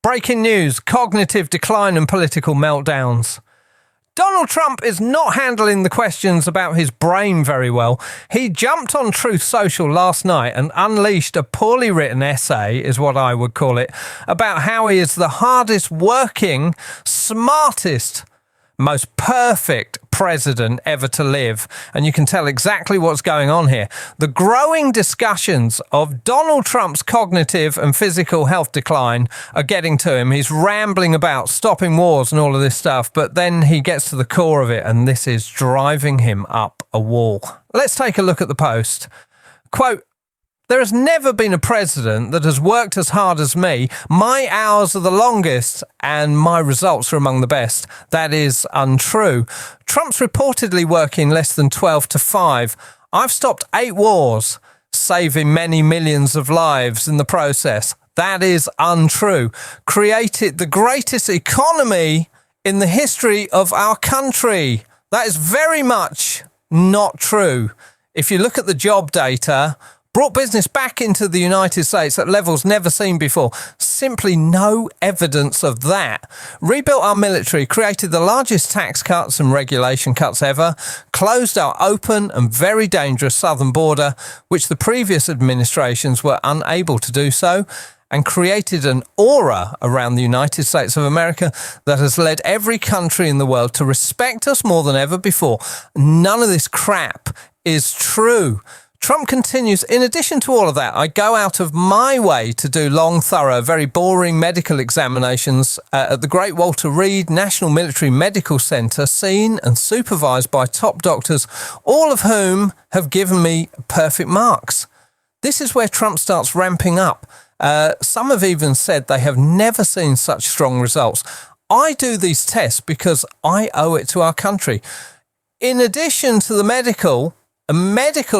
Breaking news, cognitive decline and political meltdowns. Donald Trump is not handling the questions about his brain very well. He jumped on Truth Social last night and unleashed a poorly written essay, is what I would call it, about how he is the hardest working, smartest, most perfect president ever to live. And you can tell exactly what's going on here. The growing discussions of Donald Trump's cognitive and physical health decline are getting to him. He's rambling about stopping wars and all of this stuff, but then he gets to the core of it, and this is driving him up a wall. Let's take a look at the post. Quote, "There has never been a president that has worked as hard as me. My hours are the longest and my results are among the best. That is untrue. Trump's reportedly working less than 12 to 5. I've stopped 8 wars, saving many millions of lives in the process. That is untrue. Created the greatest economy in the history of our country. That is very much not true. If you look at the job data, brought business back into the United States at levels never seen before. Simply no evidence of that. Rebuilt our military, created the largest tax cuts and regulation cuts ever, closed our open and very dangerous southern border, which the previous administrations were unable to do so, and created an aura around the United States of America that has led every country in the world to respect us more than ever before. None of this crap is true." Trump continues, "In addition to all of that, I go out of my way to do long, thorough, very boring medical examinations at the Great Walter Reed National Military Medical Center, seen and supervised by top doctors, all of whom have given me perfect marks." This is where Trump starts ramping up. Some have even said they have never seen such strong results. I do these tests because I owe it to our country. In addition to the medical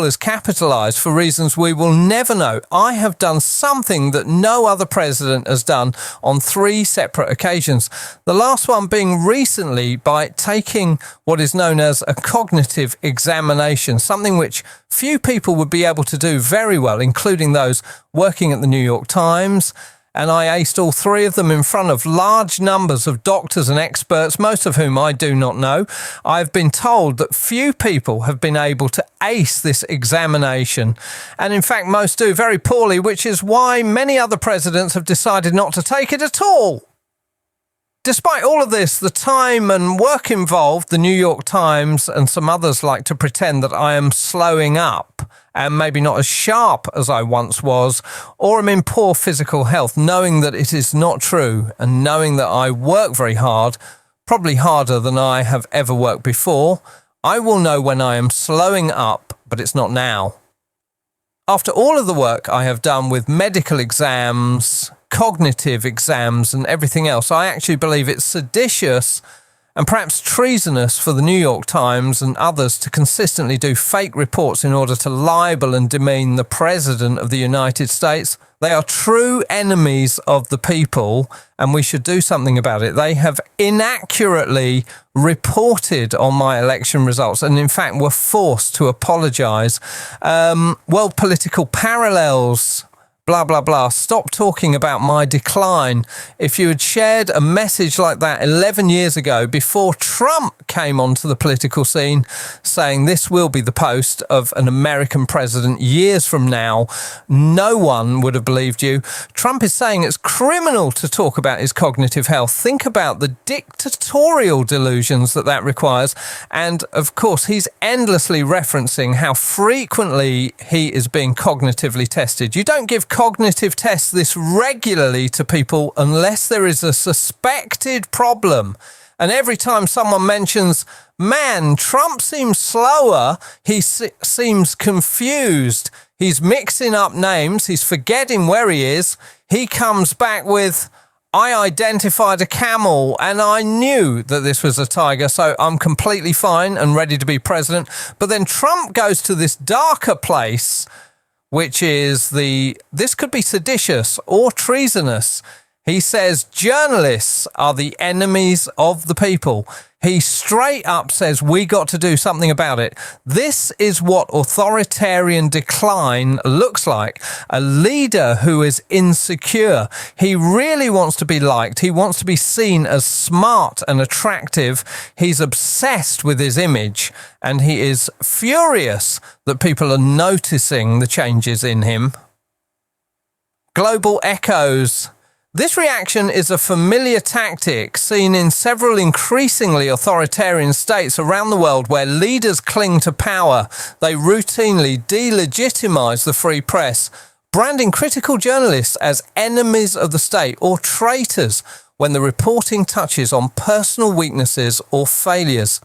is capitalized for reasons we will never know. I have done something that no other president has done on 3 separate occasions. The last one being recently by taking what is known as a cognitive examination, something which few people would be able to do very well, including those working at the New York Times. And I aced all 3 of them in front of large numbers of doctors and experts, most of whom I do not know. I've been told that few people have been able to ace this examination. And in fact, most do very poorly, which is why many other presidents have decided not to take it at all. Despite all of this, the time and work involved, the New York Times and some others like to pretend that I am slowing up and maybe not as sharp as I once was, or am in poor physical health, knowing that it is not true and knowing that I work very hard, probably harder than I have ever worked before. I will know when I am slowing up, but it's not now. After all of the work I have done with medical exams, cognitive exams and everything else, I actually believe it's seditious and perhaps treasonous for the New York Times and others to consistently do fake reports in order to libel and demean the President of the United States. They are true enemies of the people, and we should do something about it. They have inaccurately reported on my election results and in fact were forced to apologise. World political parallels, blah, blah, blah. Stop talking about my decline. If you had shared a message like that 11 years ago, before Trump came onto the political scene, saying this will be the post of an American president years from now, no one would have believed you. Trump is saying it's criminal to talk about his cognitive health. Think about the dictatorial delusions that requires. And of course, he's endlessly referencing how frequently he is being cognitively tested. You don't give cognitive tests this regularly to people unless there is a suspected problem. And every time someone mentions, man, Trump seems slower, he seems confused, he's mixing up names, he's forgetting where he is, he comes back with, I identified a camel and I knew that this was a tiger, so I'm completely fine and ready to be president. But then Trump goes to this darker place, which is this could be seditious or treasonous. He says journalists are the enemies of the people. He straight up says we got to do something about it. This is what authoritarian decline looks like. A leader who is insecure. He really wants to be liked. He wants to be seen as smart and attractive. He's obsessed with his image, and he is furious that people are noticing the changes in him. Global echoes. This reaction is a familiar tactic seen in several increasingly authoritarian states around the world where leaders cling to power. They routinely delegitimize the free press, branding critical journalists as enemies of the state or traitors when the reporting touches on personal weaknesses or failures.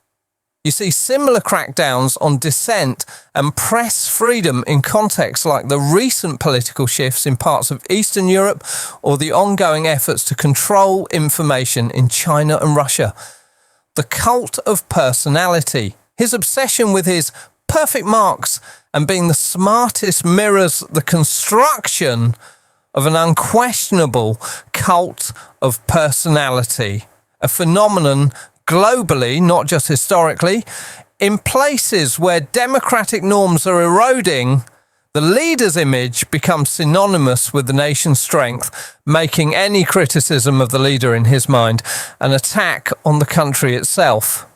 You see similar crackdowns on dissent and press freedom in contexts like the recent political shifts in parts of Eastern Europe or the ongoing efforts to control information in China and Russia. The cult of personality, his obsession with his perfect marks and being the smartest mirrors the construction of an unquestionable cult of personality, a phenomenon globally, not just historically. In places where democratic norms are eroding, the leader's image becomes synonymous with the nation's strength, making any criticism of the leader in his mind an attack on the country itself.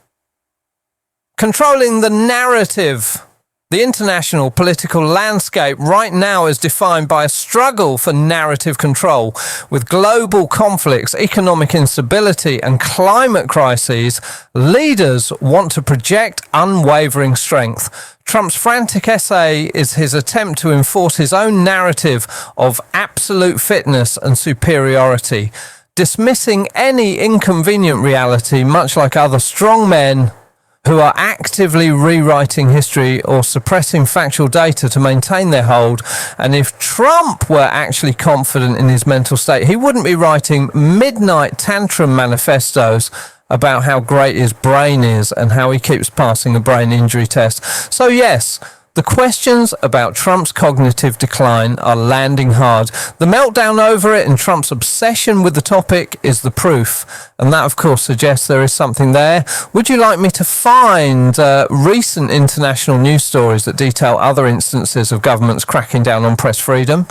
Controlling the narrative. The international political landscape right now is defined by a struggle for narrative control. With global conflicts, economic instability, and climate crises, leaders want to project unwavering strength. Trump's frantic essay is his attempt to enforce his own narrative of absolute fitness and superiority, dismissing any inconvenient reality, much like other strong men who are actively rewriting history or suppressing factual data to maintain their hold. And if Trump were actually confident in his mental state, he wouldn't be writing midnight tantrum manifestos about how great his brain is and how he keeps passing a brain injury test. So yes, the questions about Trump's cognitive decline are landing hard. The meltdown over it and Trump's obsession with the topic is the proof. And that, of course, suggests there is something there. Would you like me to find recent international news stories that detail other instances of governments cracking down on press freedom?